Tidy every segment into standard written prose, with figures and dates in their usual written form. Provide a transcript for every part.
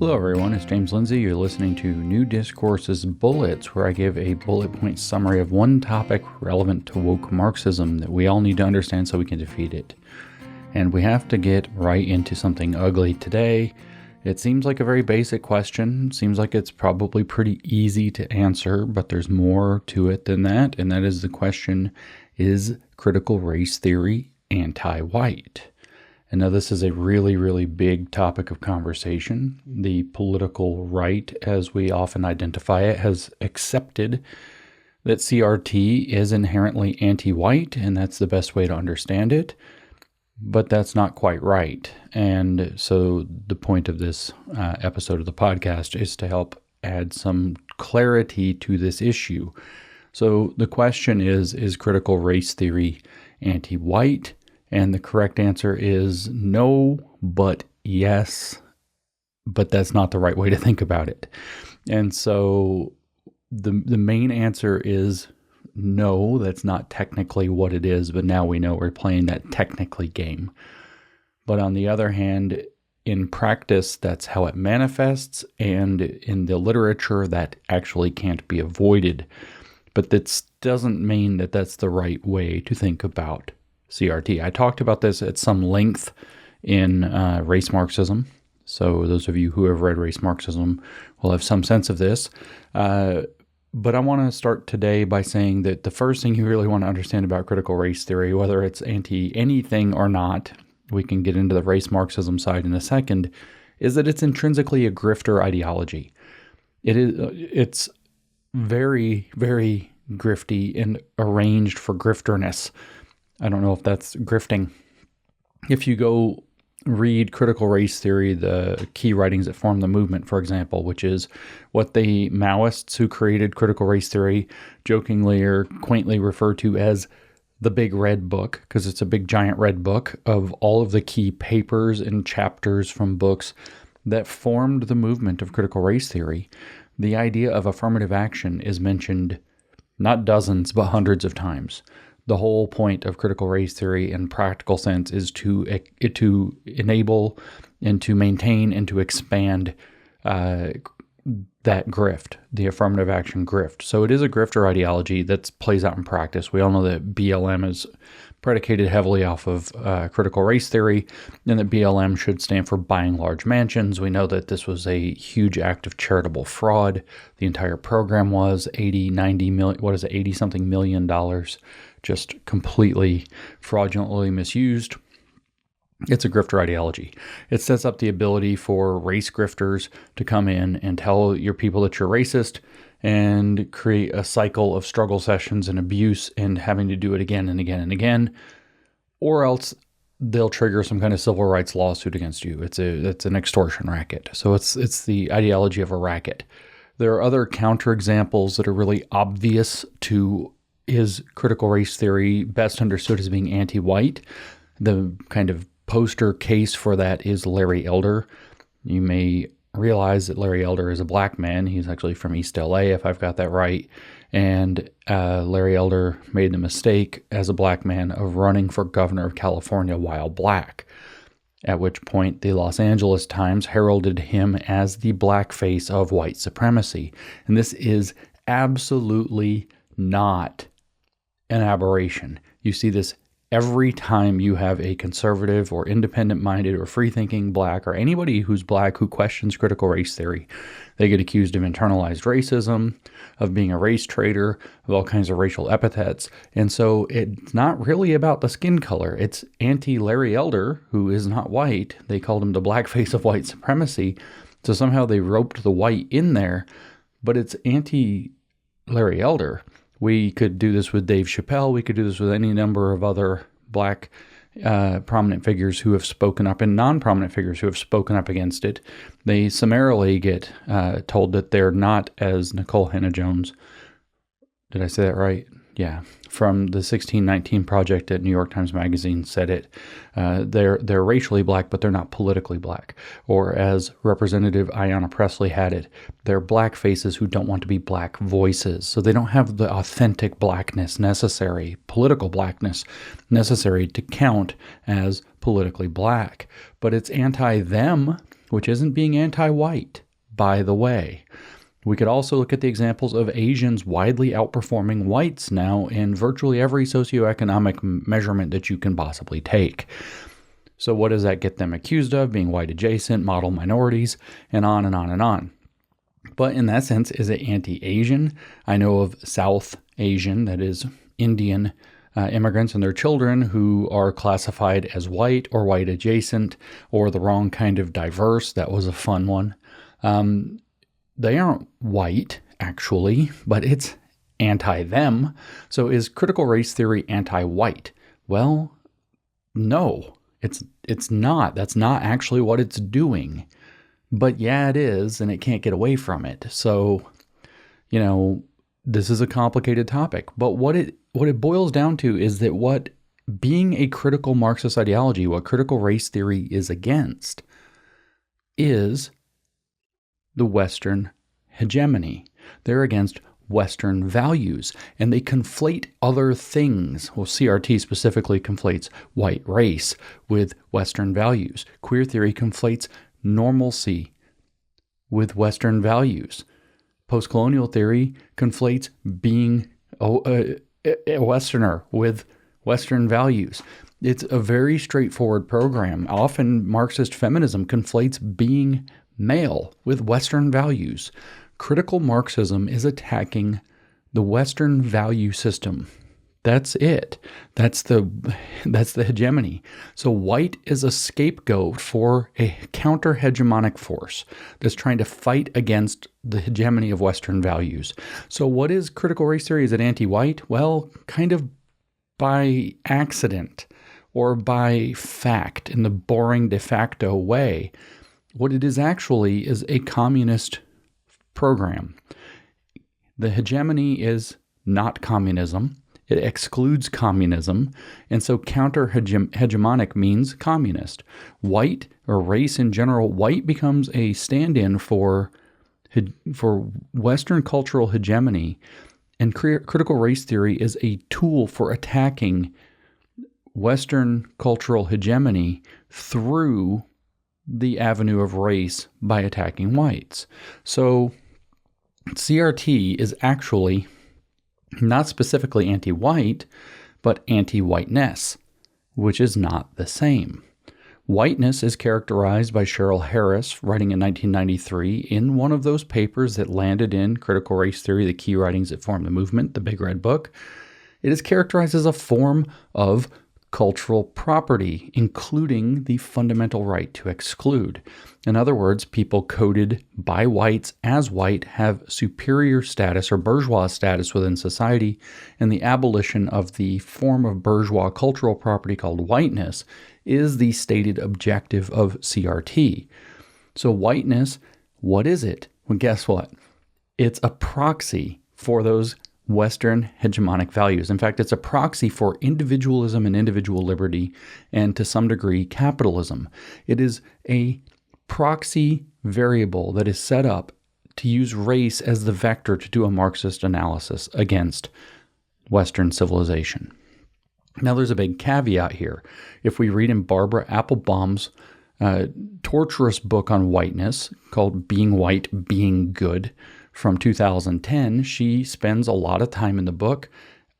Hello everyone, it's James Lindsay. You're listening to New Discourses Bullets, where I give a bullet point summary of one topic relevant to woke Marxism that we all need to understand so we can defeat it. And we have to get right into something ugly today. It seems like a very basic question. Seems like it's probably pretty easy to answer, but there's more to it than that. And that is the question, is critical race theory anti-white? And now this is a really, really big topic of conversation. The political right, as we often identify it, has accepted that CRT is inherently anti-white, and that's the best way to understand it. But that's not quite right. And so the point of this episode of the podcast is to help add some clarity to this issue. So the question is critical race theory anti-white? And the correct answer is no, but yes, but that's not the right way to think about it. And so the main answer is no, that's not technically what it is, but now we know we're playing that technically game. But on the other hand, in practice, that's how it manifests, and in the literature, that actually can't be avoided. But that doesn't mean that that's the right way to think about CRT. I talked about this at some length in Race Marxism. So those of you who have read Race Marxism will have some sense of this. But I want to start today by saying that the first thing you really want to understand about critical race theory, whether it's anti-anything or not, we can get into the race Marxism side in a second, is that it's intrinsically a grifter ideology. It's very, very grifty and arranged for grifterness. I don't know if that's grifting. If you go read critical race theory, the key writings that form the movement, for example, which is what the Maoists who created critical race theory jokingly or quaintly refer to as the big red book, because it's a big giant red book of all of the key papers and chapters from books that formed the movement of critical race theory. The idea of affirmative action is mentioned not dozens, but hundreds of times. The whole point of critical race theory in practical sense is to enable and to maintain and to expand that grift, the affirmative action grift. So it is a grifter ideology that plays out in practice. We all know that BLM is predicated heavily off of critical race theory, and that BLM should stand for buying large mansions. We know that this was a huge act of charitable fraud. The entire program was 80-something million dollars, just completely fraudulently misused. It's a grifter ideology. It sets up the ability for race grifters to come in and tell your people that you're racist and create a cycle of struggle sessions and abuse and having to do it again and again and again, or else they'll trigger some kind of civil rights lawsuit against you. It's an extortion racket. So it's the ideology of a racket. There are other counterexamples that are really obvious to is critical race theory best understood as being anti-white. The kind of poster case for that is Larry Elder. You may realize that Larry Elder is a black man. He's actually from East LA, if I've got that right. And Larry Elder made the mistake as a black man of running for governor of California while black, at which point the Los Angeles Times heralded him as the blackface of white supremacy. And this is absolutely not an aberration. You see this every time you have a conservative or independent-minded or free-thinking black or anybody who's black who questions critical race theory. They get accused of internalized racism, of being a race traitor, of all kinds of racial epithets. And so it's not really about the skin color. It's anti-Larry Elder, who is not white. They called him the blackface of white supremacy. So somehow they roped the white in there, but it's anti-Larry Elder. We could do this with Dave Chappelle. We could do this with any number of other black prominent figures who have spoken up and non-prominent figures who have spoken up against it. They summarily get told that they're not, as Nicole Hannah-Jones, did I say that right? Yeah, from the 1619 Project at New York Times Magazine said it. They're racially black, but they're not politically black. Or as Representative Ayanna Pressley had it, they're black faces who don't want to be black voices. So they don't have the authentic blackness necessary, political blackness necessary to count as politically black. But it's anti-them which isn't being anti-white, by the way. We could also look at the examples of Asians widely outperforming whites now in virtually every socioeconomic measurement that you can possibly take. So what does that get them accused of? Being white adjacent, model minorities, and on and on and on. But in that sense, is it anti-Asian? I know of South Asian, that is Indian immigrants and their children who are classified as white or white adjacent or the wrong kind of diverse. That was a fun one. They aren't white, actually, but it's anti-them. So is critical race theory anti-white? Well, no, it's not. That's not actually what it's doing. But yeah, it is, and it can't get away from it. So, this is a complicated topic. But what it boils down to is that what being a critical Marxist ideology, what critical race theory is against, is the Western hegemony. They're against Western values, and they conflate other things. Well, CRT specifically conflates white race with Western values. Queer theory conflates normalcy with Western values. Postcolonial theory conflates being a Westerner with Western values. It's a very straightforward program. Often Marxist feminism conflates being male with Western values. Critical Marxism is attacking the Western value system. That's it. That's the hegemony. So white is a scapegoat for a counter-hegemonic force that's trying to fight against the hegemony of Western values. So what is critical race theory? Is it anti-white? Well, kind of by accident or by fact in the boring de facto way. What it is actually is a communist program. The hegemony is not communism. It excludes communism, and so counter-hegemonic means communist. White, or race in general, white becomes a stand-in for Western cultural hegemony, and critical race theory is a tool for attacking Western cultural hegemony through the avenue of race by attacking whites. So CRT is actually not specifically anti-white, but anti-whiteness, which is not the same. Whiteness is characterized by Cheryl Harris, writing in 1993 in one of those papers that landed in Critical Race Theory, the Key Writings That Formed the Movement, the Big Red Book. It is characterized as a form of cultural property, including the fundamental right to exclude. In other words, people coded by whites as white have superior status or bourgeois status within society, and the abolition of the form of bourgeois cultural property called whiteness is the stated objective of CRT. So whiteness, what is it? Well, guess what? It's a proxy for those Western hegemonic values. In fact, it's a proxy for individualism and individual liberty, and to some degree, capitalism. It is a proxy variable that is set up to use race as the vector to do a Marxist analysis against Western civilization. Now, there's a big caveat here. If we read in Barbara Applebaum's torturous book on whiteness called Being White, Being Good, from 2010, she spends a lot of time in the book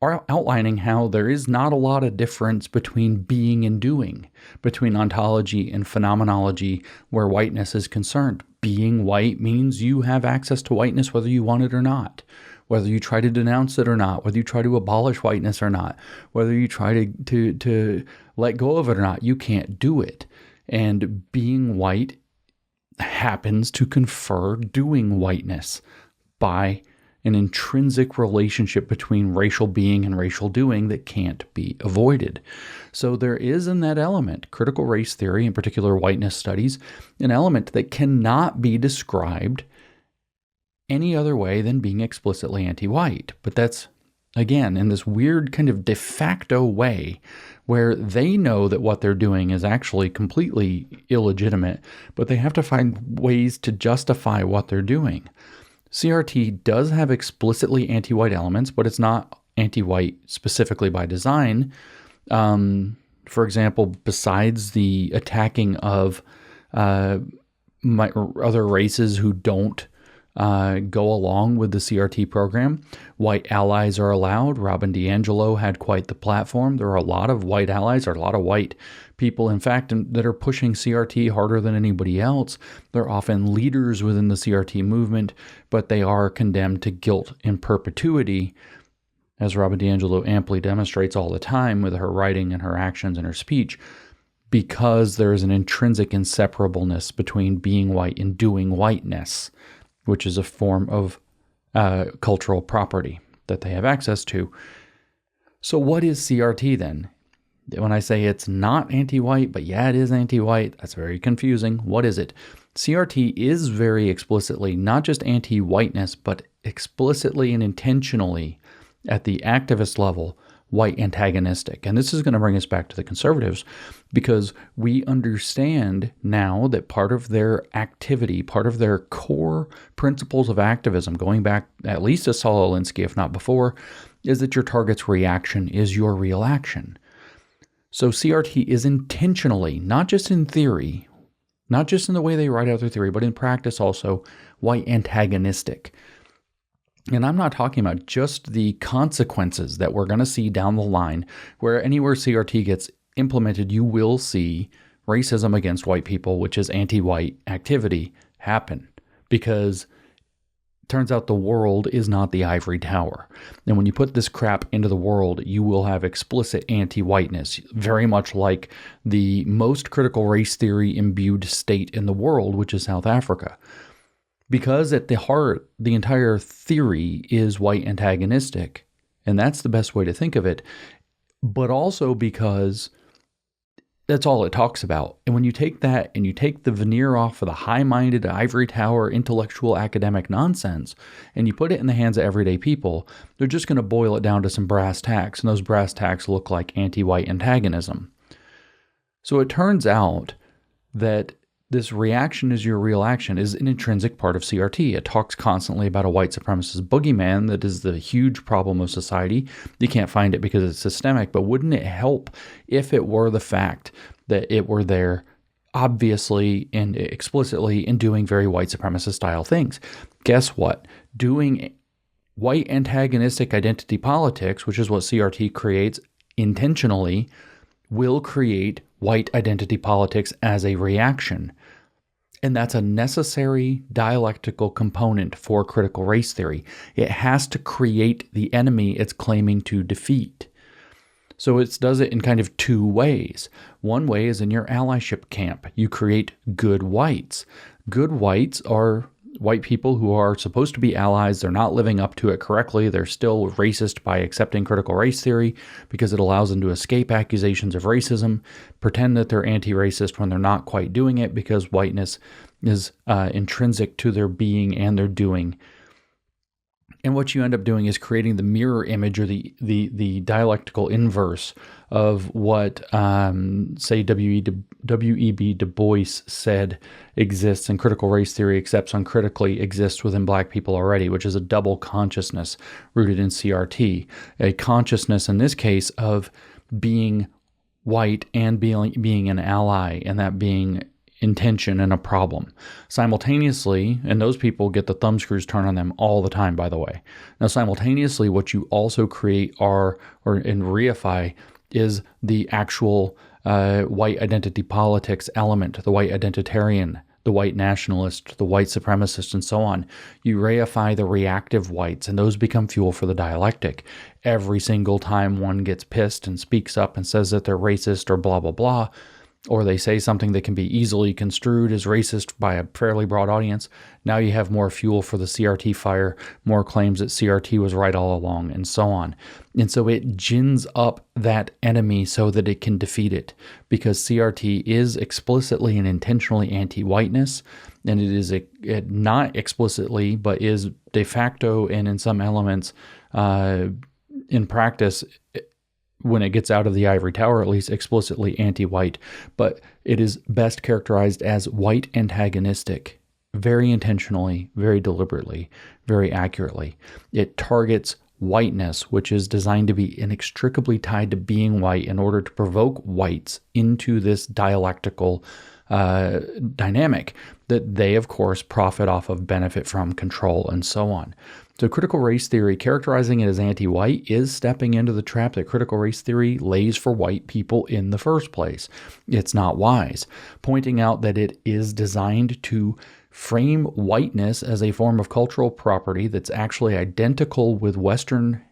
outlining how there is not a lot of difference between being and doing, between ontology and phenomenology where whiteness is concerned. Being white means you have access to whiteness whether you want it or not, whether you try to denounce it or not, whether you try to abolish whiteness or not, whether you try to let go of it or not. You can't do it. And being white happens to confer doing whiteness by an intrinsic relationship between racial being and racial doing that can't be avoided. So there is in that element, critical race theory, in particular whiteness studies, an element that cannot be described any other way than being explicitly anti-white. But that's, again, in this weird kind of de facto way where they know that what they're doing is actually completely illegitimate, but they have to find ways to justify what they're doing. CRT does have explicitly anti-white elements, but it's not anti-white specifically by design. For example, besides the attacking of other races who don't go along with the CRT program. White allies are allowed. Robin DiAngelo had quite the platform. There are a lot of white allies, or a lot of white people, in fact, that are pushing CRT harder than anybody else. They're often leaders within the CRT movement, but they are condemned to guilt in perpetuity, as Robin DiAngelo amply demonstrates all the time with her writing and her actions and her speech, because there is an intrinsic inseparableness between being white and doing whiteness, which is a form of cultural property that they have access to. So what is CRT then? When I say it's not anti-white, but yeah, it is anti-white, that's very confusing. What is it? CRT is very explicitly not just anti-whiteness, but explicitly and intentionally at the activist level, white antagonistic. And this is going to bring us back to the conservatives, because we understand now that part of their activity, part of their core principles of activism, going back at least to Saul Alinsky, if not before, is that your target's reaction is your real action. So CRT is intentionally, not just in theory, not just in the way they write out their theory, but in practice also, white antagonistic. And I'm not talking about just the consequences that we're going to see down the line, where anywhere CRT gets implemented, you will see racism against white people, which is anti-white activity, happen. Because it turns out the world is not the ivory tower. And when you put this crap into the world, you will have explicit anti-whiteness, very much like the most critical race theory imbued state in the world, which is South Africa. Because at the heart, the entire theory is white antagonistic, and that's the best way to think of it, but also because that's all it talks about. And when you take that and you take the veneer off of the high-minded ivory tower intellectual academic nonsense and you put it in the hands of everyday people, they're just going to boil it down to some brass tacks, and those brass tacks look like anti-white antagonism. So it turns out that this reaction is your real action is an intrinsic part of CRT. It talks constantly about a white supremacist boogeyman that is the huge problem of society. You can't find it because it's systemic, but wouldn't it help if it were the fact that it were there obviously and explicitly in doing very white supremacist style things? Guess what? Doing white antagonistic identity politics, which is what CRT creates intentionally, will create white identity politics as a reaction. And that's a necessary dialectical component for critical race theory. It has to create the enemy it's claiming to defeat. So it does it in kind of two ways. One way is in your allyship camp. You create good whites. Good whites are white people who are supposed to be allies. They're not living up to it correctly. They're still racist by accepting critical race theory because it allows them to escape accusations of racism, pretend that they're anti-racist when they're not quite doing it because whiteness is intrinsic to their being and their doing. And what you end up doing is creating the mirror image or the dialectical inverse of what, say, W.E.B. Du Bois said exists in critical race theory, except uncritically exists within black people already, which is a double consciousness rooted in CRT. A consciousness, in this case, of being white and being an ally, and that being intention and a problem simultaneously. And those people get the thumbscrews turned on them all the time, by the way. Now, simultaneously, what you also create and reify is the actual white identity politics element, the white identitarian, the white nationalist, the white supremacist, and so on. You reify the reactive whites, and those become fuel for the dialectic. Every single time one gets pissed and speaks up and says that they're racist or blah, blah, blah, or they say something that can be easily construed as racist by a fairly broad audience, now you have more fuel for the CRT fire, more claims that CRT was right all along, and so on. And so it gins up that enemy so that it can defeat it, because CRT is explicitly and intentionally anti-whiteness, and it is not explicitly, but is de facto and in some elements in practice, when it gets out of the ivory tower, at least explicitly anti-white, but it is best characterized as white antagonistic, very intentionally, very deliberately, very accurately. It targets whiteness, which is designed to be inextricably tied to being white in order to provoke whites into this dialectical dynamic that they, of course, profit off of, benefit from, control, and so on. So critical race theory, characterizing it as anti-white, is stepping into the trap that critical race theory lays for white people in the first place. It's not wise. Pointing out that it is designed to frame whiteness as a form of cultural property that's actually identical with Western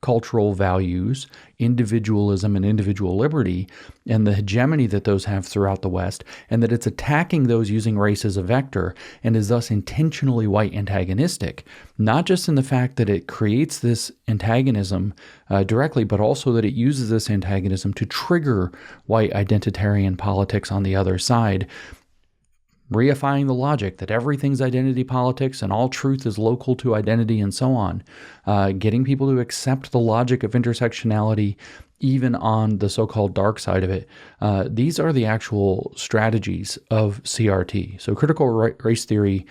cultural values, individualism and individual liberty, and the hegemony that those have throughout the West, and that it's attacking those using race as a vector and is thus intentionally white antagonistic, not just in the fact that it creates this antagonism directly, but also that it uses this antagonism to trigger white identitarian politics on the other side, reifying the logic that everything's identity politics and all truth is local to identity and so on, getting people to accept the logic of intersectionality even on the so-called dark side of it. These are the actual strategies of CRT. So critical race theory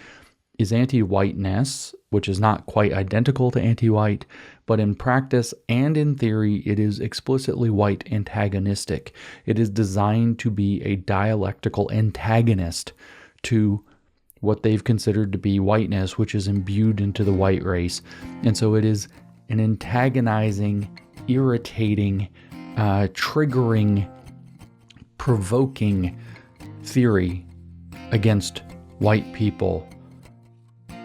is anti-whiteness, which is not quite identical to anti-white, but in practice and in theory, it is explicitly white antagonistic. It is designed to be a dialectical antagonist to what they've considered to be whiteness, which is imbued into the white race. And so it is an antagonizing, irritating, triggering, provoking theory against white people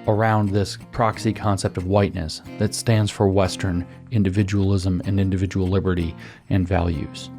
around this proxy concept of whiteness that stands for Western individualism and individual liberty and values.